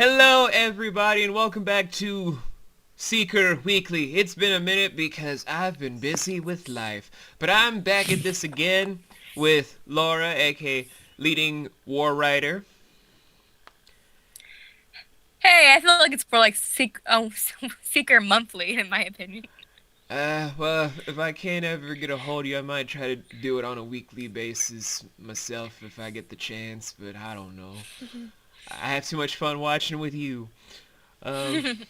Hello, everybody, and welcome back to Seeker Weekly. It's been a minute because I've been busy with life, but I'm back at this again with Laura, aka Leading Warwriter. Hey, I feel like it's for like Seeker Monthly, in my opinion. Well, if I can't ever get a hold of you, I might try to do it on a weekly basis myself if I get the chance, but I don't know. I have too much fun watching with you. Um,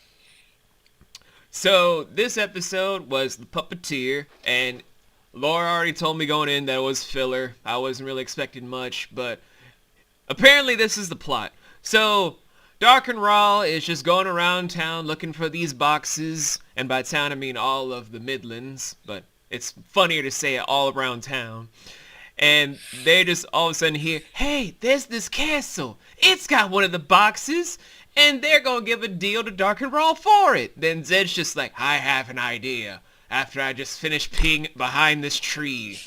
So this episode was the Puppeteer, and Laura already told me going in that it was filler. I wasn't really expecting much, but apparently this is the plot. So Dark and Raw is just going around town looking for these boxes, and by town I mean all of the Midlands, but it's funnier to say it all around town. And they just all of a sudden hear, hey, there's this castle. It's got one of the boxes. And they're going to give a deal to Dark and Raw for it. Then Zed's just like, I have an idea. After I just finish peeing behind this tree,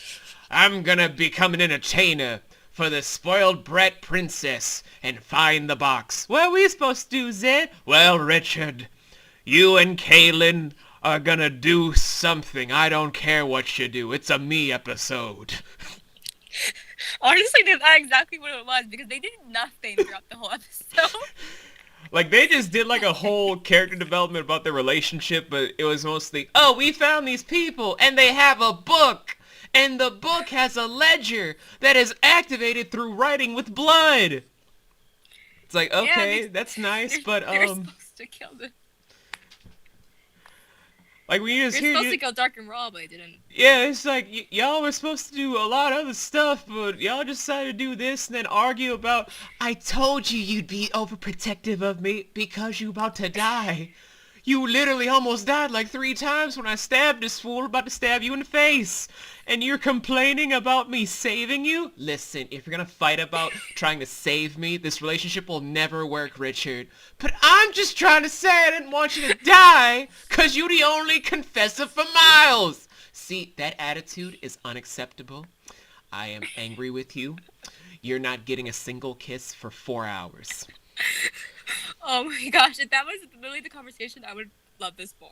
I'm going to become an entertainer for the spoiled brat princess and find the box. What are we supposed to do, Zed? Well, Richard, you and Kaylin are going to do something. I don't care what you do. It's a me episode. Honestly, that's not exactly what it was because they did nothing throughout the whole episode. Like, they just did, like, a whole character development about their relationship, but it was mostly, oh, we found these people, and they have a book, and the book has a ledger that is activated through writing with blood. It's like, okay, Yeah, that's nice, but, they're supposed to kill the. like, when you just They're hear supposed you, to kill Dark and Raw, but they didn't. yeah, it's like, y'all were supposed to do a lot of other stuff, but y'all decided to do this and then argue about, I told you you'd be overprotective of me because you about to die. You literally almost died like 3 times when I stabbed this fool about to stab you in the face. And you're complaining about me saving you? Listen, if you're gonna fight about trying to save me, this relationship will never work, Richard. But I'm just trying to say I didn't want you to die, cause you're the only confessor for Miles. See, that attitude is unacceptable. I am angry with you. You're not getting a single kiss for 4 hours. Oh my gosh, if that was literally the conversation, I would love this more.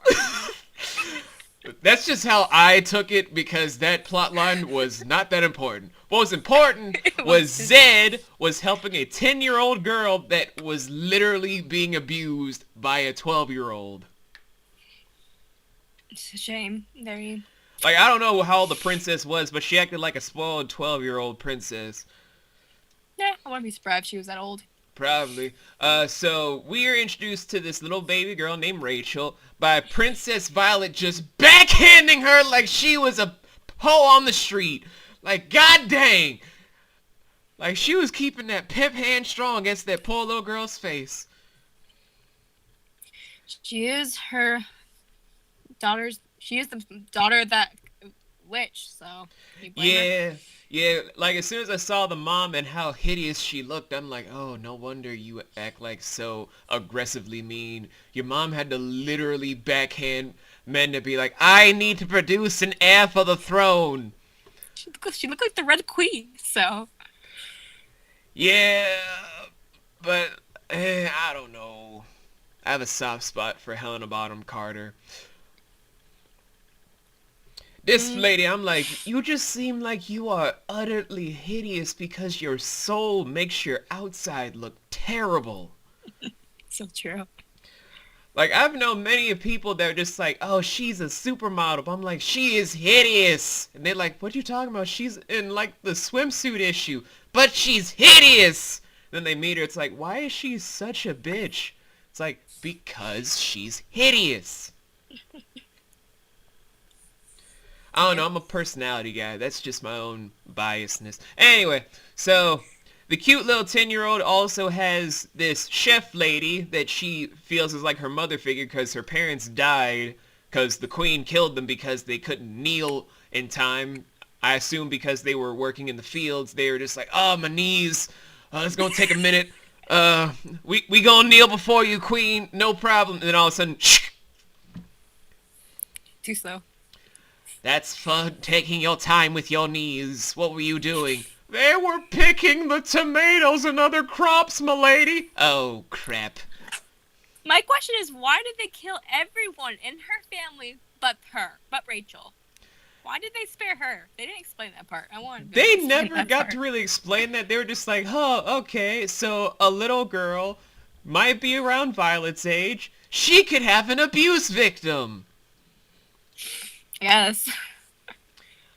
That's just how I took it because that plot line was not that important. What was important It was wasn't. Zed was helping a 10-year-old girl that was literally being abused by a 12-year-old. It's a shame. Very. Like, I don't know how old the princess was, but she acted like a spoiled 12-year-old princess. Yeah, I wouldn't be surprised if she was that old. Probably. So we are introduced to this little baby girl named Rachel by Princess Violet just backhanding her like she was a hoe on the street. Like, god dang. Like, she was keeping that pip hand strong against that poor little girl's face. She is her daughter's. She is the daughter of that witch. So you blame her? Yeah, yeah, like as soon as I saw the mom and how hideous she looked, I'm like, oh, no wonder you act like so aggressively mean. Your mom had to literally backhand men to be like, I need to produce an heir for the throne. She looked like the Red Queen. So Yeah, but I don't know. I have a soft spot for Helena Bonham Carter. This mm, lady, I'm like, you just seem like you are utterly hideous because your soul makes your outside look terrible. so true. Like, I've known many of people that are just like, oh, she's a supermodel. But I'm like, she is hideous. And they're like, what you talking about? She's in, like, the swimsuit issue. But she's hideous. Then they meet her. It's like, why is she such a bitch? It's like, because she's hideous. I don't know, Yep. I'm a personality guy. That's just my own biasness. Anyway, so the cute little 10-year-old also has this chef lady that she feels is like her mother figure because her parents died because the queen killed them because they couldn't kneel in time. I assume because they were working in the fields. They were just like, oh, my knees. It's going to take a minute. We going to kneel before you, queen. No problem. And then all of a sudden, Too slow. that's fun taking your time with your knees. What were you doing? They were picking the tomatoes and other crops, milady. Oh, crap. My question is, why did they kill everyone in her family but Rachel? Why did they spare her? They didn't explain that part. I wanted them to They explain never that got part. to really explain that. They were just like, huh, okay, so a little girl might be around Violet's age. She could have an abuse victim. Yes.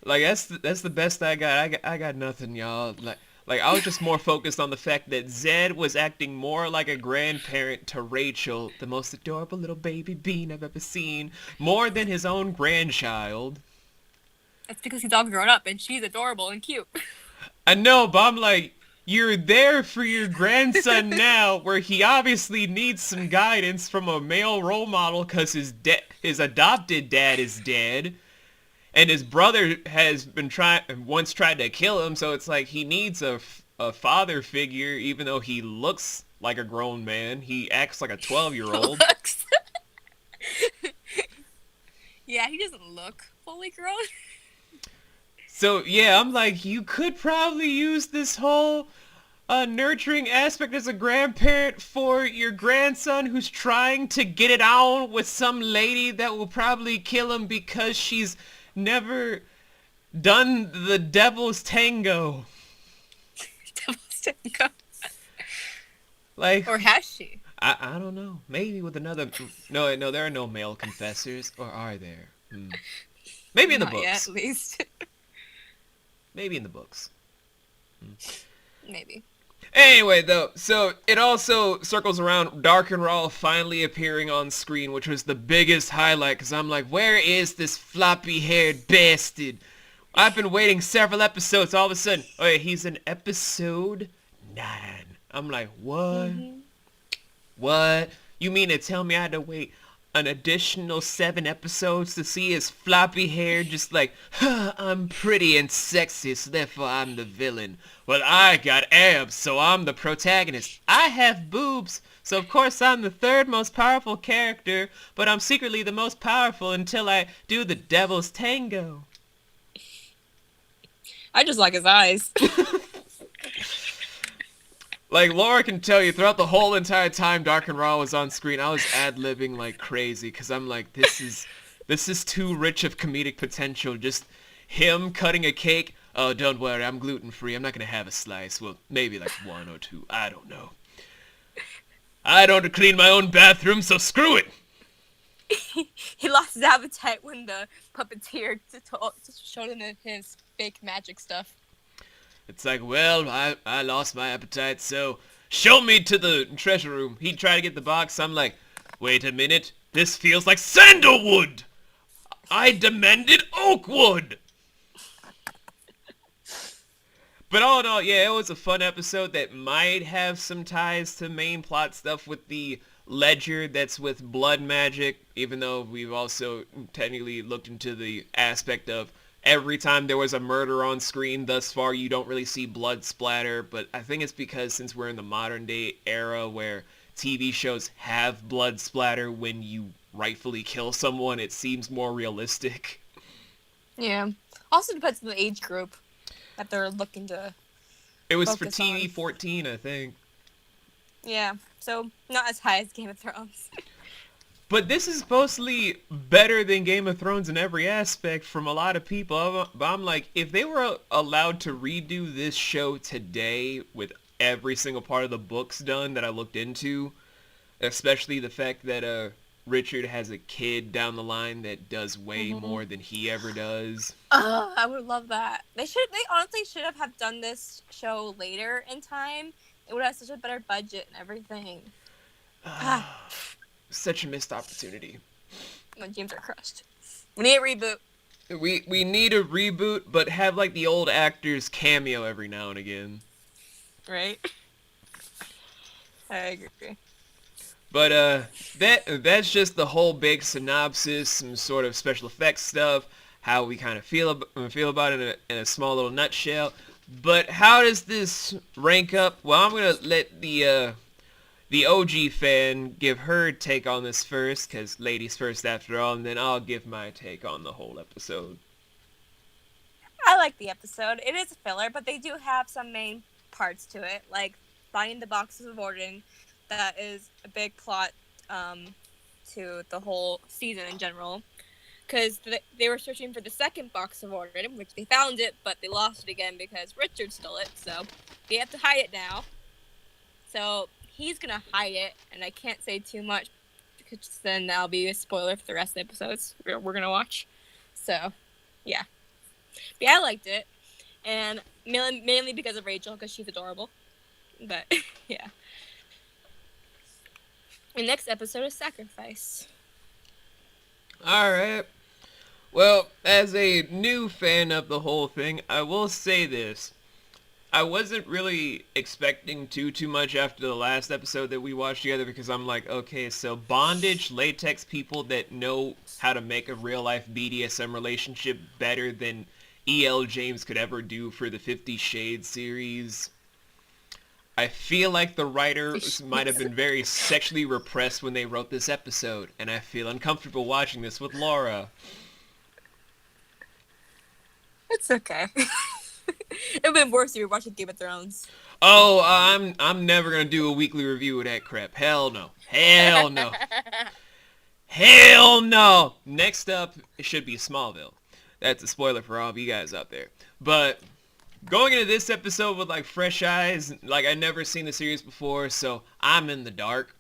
Like that's the best I got. I got nothing, y'all. Like I was just more focused on the fact that Zed was acting more like a grandparent to Rachel, the most adorable little baby bean I've ever seen, more than his own grandchild. That's because he's all grown up and she's adorable and cute. I know, but I'm like, you're there for your grandson now, where he obviously needs some guidance from a male role model because his adopted dad is dead. And his brother has been once tried to kill him, so it's like he needs a father figure, even though he looks like a grown man. He acts like a 12-year-old. Looks. Yeah, he doesn't look fully grown. So yeah, I'm like, you could probably use this whole nurturing aspect as a grandparent for your grandson who's trying to get it on with some lady that will probably kill him because she's never done the devil's tango. Devil's Tango. Like, Or has she? I don't know. Maybe with another... No, there are no male confessors. Or are there? Maybe in the Not yet, books. at least. Maybe in the books. Maybe. Anyway, though, so it also circles around Dark and Raw finally appearing on screen, which was the biggest highlight, because I'm like, where is this floppy-haired bastard? I've been waiting several episodes. All of a sudden, oh yeah, he's in episode 9. I'm like, what? Mm-hmm. What? You mean to tell me I had to wait an additional 7 episodes to see his floppy hair just like, huh, I'm pretty and sexy, so therefore I'm the villain. Well, I got abs, so I'm the protagonist. I have boobs, so of course I'm the third most powerful character, but I'm secretly the most powerful until I do the devil's tango. I just like his eyes. Like, Laura can tell you, throughout the whole entire time Dark and Raw was on screen, I was ad-libbing like crazy, because I'm like, this is too rich of comedic potential. Just him cutting a cake. Oh, don't worry, I'm gluten-free. I'm not going to have a slice. Well, maybe like 1 or 2. I don't know. I don't clean my own bathroom, so screw it. He lost his appetite when the puppeteer showed him his fake magic stuff. It's like, well, I lost my appetite, so show me to the treasure room. He tried to get the box. I'm like, wait a minute. This feels like sandalwood. I demanded oak wood. But all in all, yeah, it was a fun episode that might have some ties to main plot stuff with the ledger that's with blood magic, even though we've also technically looked into the aspect of every time there was a murder on screen thus far, you don't really see blood splatter. But I think it's because since we're in the modern day era where TV shows have blood splatter when you rightfully kill someone, it seems more realistic. Yeah. Also depends on the age group that they're looking to It was for focus TV on. 14, I think. Yeah. So not as high as Game of Thrones. But this is supposedly better than Game of Thrones in every aspect from a lot of people. But I'm like, if they were allowed to redo this show today with every single part of the books done that I looked into, especially the fact that Richard has a kid down the line that does way more than he ever does. I would love that. They honestly should have done this show later in time. It would have such a better budget and everything. Such a missed opportunity. My dreams are crushed. We need a reboot. We need a reboot, but have like the old actors cameo every now and again. Right? I agree. But that's just the whole big synopsis, some sort of special effects stuff, how we kind of feel about it in a small little nutshell. But how does this rank up? Well, I'm gonna let the OG fan give her take on this first, because ladies first after all, and then I'll give my take on the whole episode. I like the episode. It is a filler, but they do have some main parts to it, like finding the boxes of Orden. That is a big plot to the whole season in general. Because they were searching for the second box of order, which they found it, but they lost it again because Richard stole it, so they have to hide it now. So he's gonna hide it, and I can't say too much because then that'll be a spoiler for the rest of the episodes we're gonna watch. So, yeah. But yeah, I liked it, and mainly because of Rachel, because she's adorable. But yeah. The next episode is Sacrifice. Alright. Well, as a new fan of the whole thing, I will say this. I wasn't really expecting too much after the last episode that we watched together because I'm like, okay, so bondage, latex people that know how to make a real-life BDSM relationship better than E.L. James could ever do for the 50 Shades series. I feel like the writers might have been very sexually repressed when they wrote this episode, and I feel uncomfortable watching this with Laura. It's okay. It would have been worse if you were watching Game of Thrones. Oh, I'm never gonna do a weekly review of that crap. Hell no. Hell no. Hell no. Next up, it should be Smallville. That's a spoiler for all of you guys out there. But going into this episode with like fresh eyes, like I'd never seen the series before, so I'm in the dark.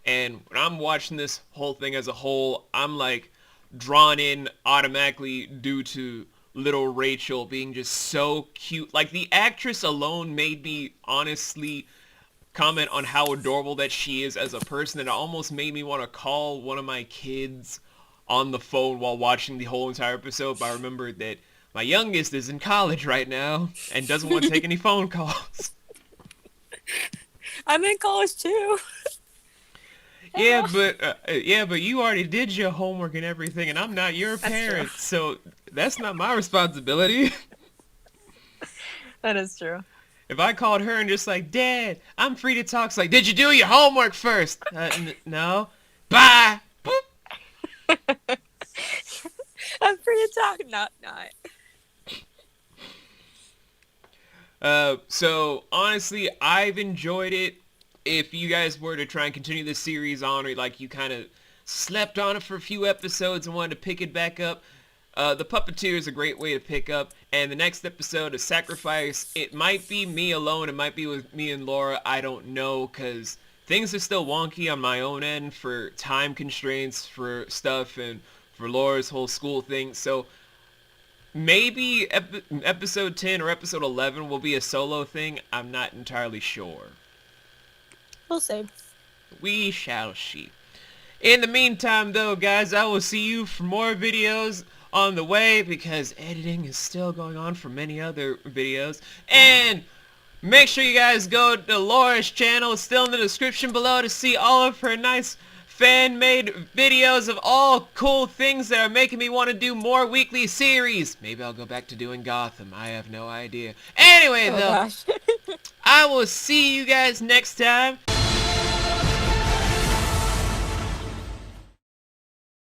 And when I'm watching this whole thing as a whole, I'm like drawn in automatically due to little Rachel being just so cute. Like the actress alone made me honestly comment on how adorable that she is as a person, and it almost made me want to call one of my kids on the phone while watching the whole entire episode. But I remembered that my youngest is in college right now and doesn't want to take any phone calls. I'm in college too. Yeah, but you already did your homework and everything, and I'm not your parent, so that's not my responsibility. That is true. If I called her and just like, Dad, I'm free to talk, it's like, did you do your homework first? No. Bye. Boop. I'm free to talk. Not. So honestly, I've enjoyed it. If you guys were to try and continue this series on, or like you kind of slept on it for a few episodes and wanted to pick it back up, the Puppeteer is a great way to pick up. And the next episode of Sacrifice, it might be me alone, it might be with me and Laura, I don't know, because things are still wonky on my own end for time constraints for stuff and for Laura's whole school thing. So maybe episode 10 or episode 11 will be a solo thing. I'm not entirely sure. We'll see. We shall see. In the meantime, though, guys, I will see you for more videos on the way because editing is still going on for many other videos. And make sure you guys go to Laura's channel. It's still in the description below to see all of her nice fan-made videos of all cool things that are making me want to do more weekly series. Maybe I'll go back to doing Gotham. I have no idea. Anyway, though, I will see you guys next time.